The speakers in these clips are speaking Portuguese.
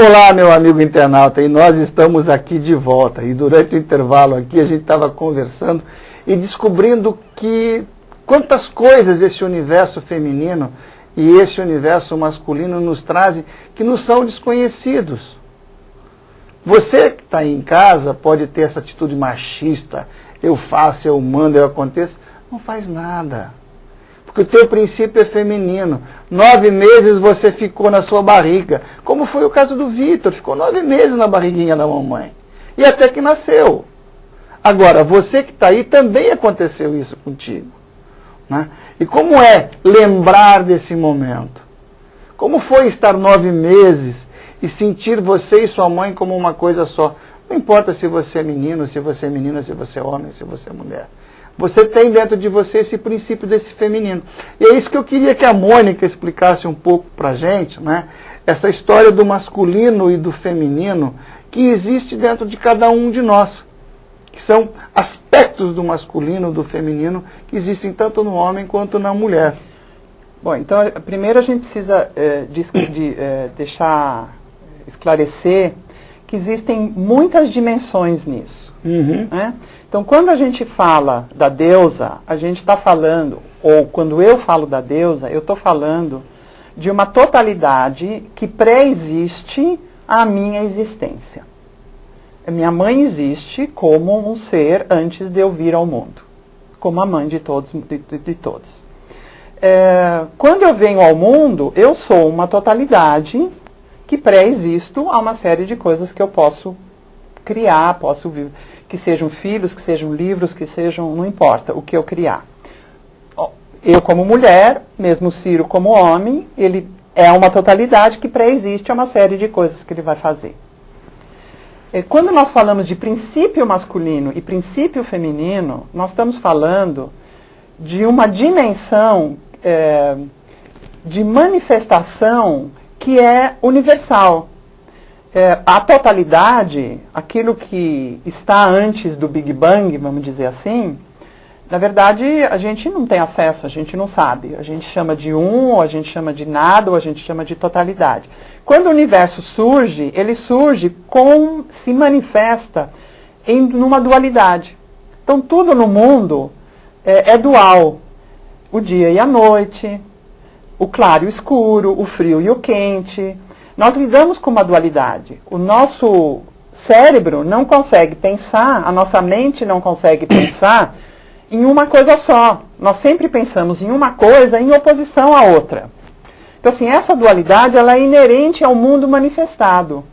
Olá, meu amigo internauta, e nós estamos aqui de volta. E durante o intervalo aqui a gente estava conversando e descobrindo que quantas coisas esse universo feminino e esse universo masculino nos trazem que nos são desconhecidos. Você que está aí em casa pode ter essa atitude machista, eu faço, eu mando, eu aconteço. Não faz nada. Porque o teu princípio é feminino. 9 meses você ficou na sua barriga. Como foi o caso do Vitor. Ficou 9 meses na barriguinha da mamãe. E até que nasceu. Agora, você que está aí, também aconteceu isso contigo. Né? E como é lembrar desse momento? Como foi estar 9 meses e sentir você e sua mãe como uma coisa só? Não importa se você é menino, se você é menina, se você é homem, se você é mulher. Você tem dentro de você esse princípio desse feminino. E é isso que eu queria que a Mônica explicasse um pouco para a gente, né? Essa história do masculino e do feminino que existe dentro de cada um de nós. Que são aspectos do masculino, do feminino, que existem tanto no homem quanto na mulher. Bom, então, primeiro a gente precisa deixar esclarecer que existem muitas dimensões nisso. Né? Então, quando a gente fala da deusa, a gente está falando, ou quando eu falo da deusa, eu estou falando de uma totalidade que pré-existe à minha existência. Minha mãe existe como um ser antes de eu vir ao mundo, como a mãe de todos. Quando eu venho ao mundo, eu sou uma totalidade que pré-existo a uma série de coisas que eu posso criar, posso viver. Que sejam filhos, que sejam livros, que sejam, não importa, o que eu criar. Eu como mulher, mesmo o Ciro como homem, ele é uma totalidade que pré-existe a uma série de coisas que ele vai fazer. Quando nós falamos de princípio masculino e princípio feminino, nós estamos falando de uma dimensão de manifestação que é universal. A totalidade, aquilo que está antes do Big Bang, vamos dizer assim, na verdade a gente não tem acesso, a gente não sabe. A gente chama de ou a gente chama de nada, ou a gente chama de totalidade. Quando o universo surge, ele surge se manifesta numa dualidade. Então tudo no mundo é dual. O dia e a noite, o claro e o escuro, o frio e o quente. Nós lidamos com uma dualidade. O nosso cérebro não consegue pensar, a nossa mente não consegue pensar em uma coisa só. Nós sempre pensamos em uma coisa em oposição à outra. Então, assim, essa dualidade ela é inerente ao mundo manifestado.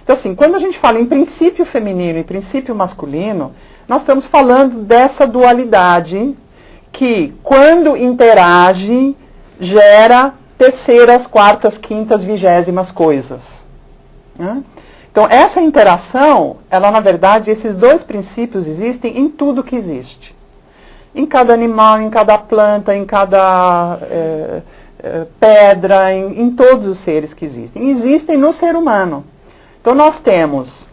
Então, assim, quando a gente fala em princípio feminino e princípio masculino, nós estamos falando dessa dualidade que, quando interage, gera terceiras, quartas, quintas, 20º coisas. Então, essa interação, ela na verdade, esses dois princípios existem em tudo que existe. Em cada animal, em cada planta, em cada pedra, em todos os seres que existem. Existem no ser humano. Então, nós temos...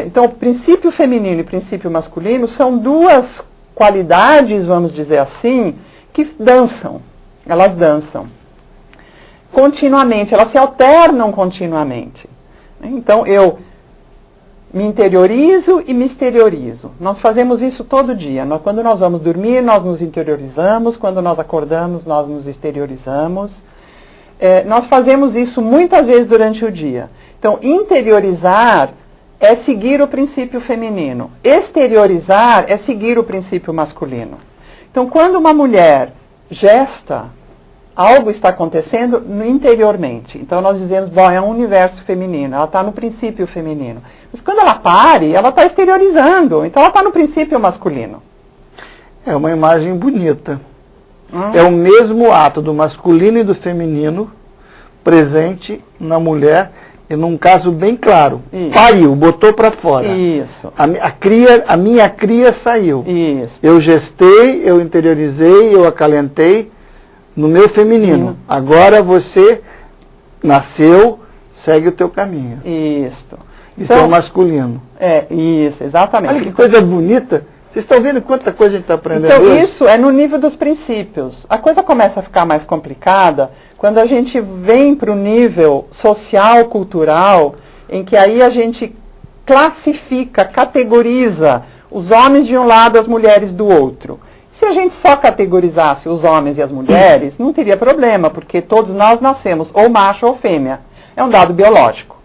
então, o princípio feminino e o princípio masculino são duas qualidades, vamos dizer assim, que dançam. Elas dançam continuamente, elas se alternam continuamente. Então, eu me interiorizo e me exteriorizo. Nós fazemos isso todo dia. Quando nós vamos dormir, nós nos interiorizamos. Quando nós acordamos, nós nos exteriorizamos. Nós fazemos isso muitas vezes durante o dia. Então, interiorizar é seguir o princípio feminino. Exteriorizar é seguir o princípio masculino. Então, quando uma mulher gesta, algo está acontecendo interiormente. Então nós dizemos, bom, é um universo feminino, ela está no princípio feminino. Mas quando ela pare, ela está exteriorizando, então ela está no princípio masculino. É uma imagem bonita. É o mesmo ato do masculino e do feminino presente na mulher, e num caso bem claro. Isso. Pariu, botou para fora. Isso. A minha cria saiu. Isso. Eu gestei, eu interiorizei, eu acalentei, no meu feminino. Agora você nasceu, segue o teu caminho. Isso. Isso então, é o masculino. Isso, exatamente. Olha que coisa bonita. Vocês estão vendo quanta coisa a gente está aprendendo então, hoje? Isso é no nível dos princípios. A coisa começa a ficar mais complicada Quando a gente vem para o nível social, cultural, em que aí a gente classifica, categoriza os homens de um lado, as mulheres do outro. Se a gente só categorizasse os homens e as mulheres, não teria problema, porque todos nós nascemos ou macho ou fêmea. É um dado biológico.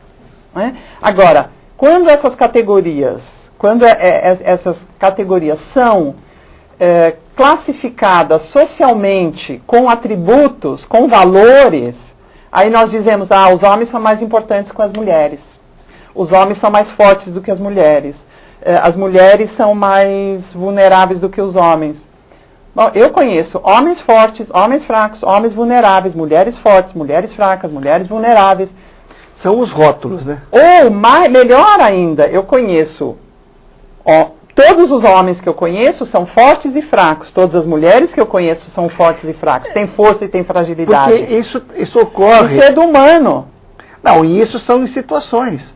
Né? Agora, quando essas categorias são classificadas socialmente com atributos, com valores, aí nós dizemos, os homens são mais importantes que as mulheres. Os homens são mais fortes do que as mulheres. As mulheres são mais vulneráveis do que os homens. Bom, eu conheço homens fortes, homens fracos, homens vulneráveis, mulheres fortes, mulheres fracas, mulheres vulneráveis. São os rótulos, né? Ou, melhor ainda, eu conheço... todos os homens que eu conheço são fortes e fracos. Todas as mulheres que eu conheço são fortes e fracas. Tem força e tem fragilidade. Porque isso ocorre... Isso é do humano. Não, e isso são em situações.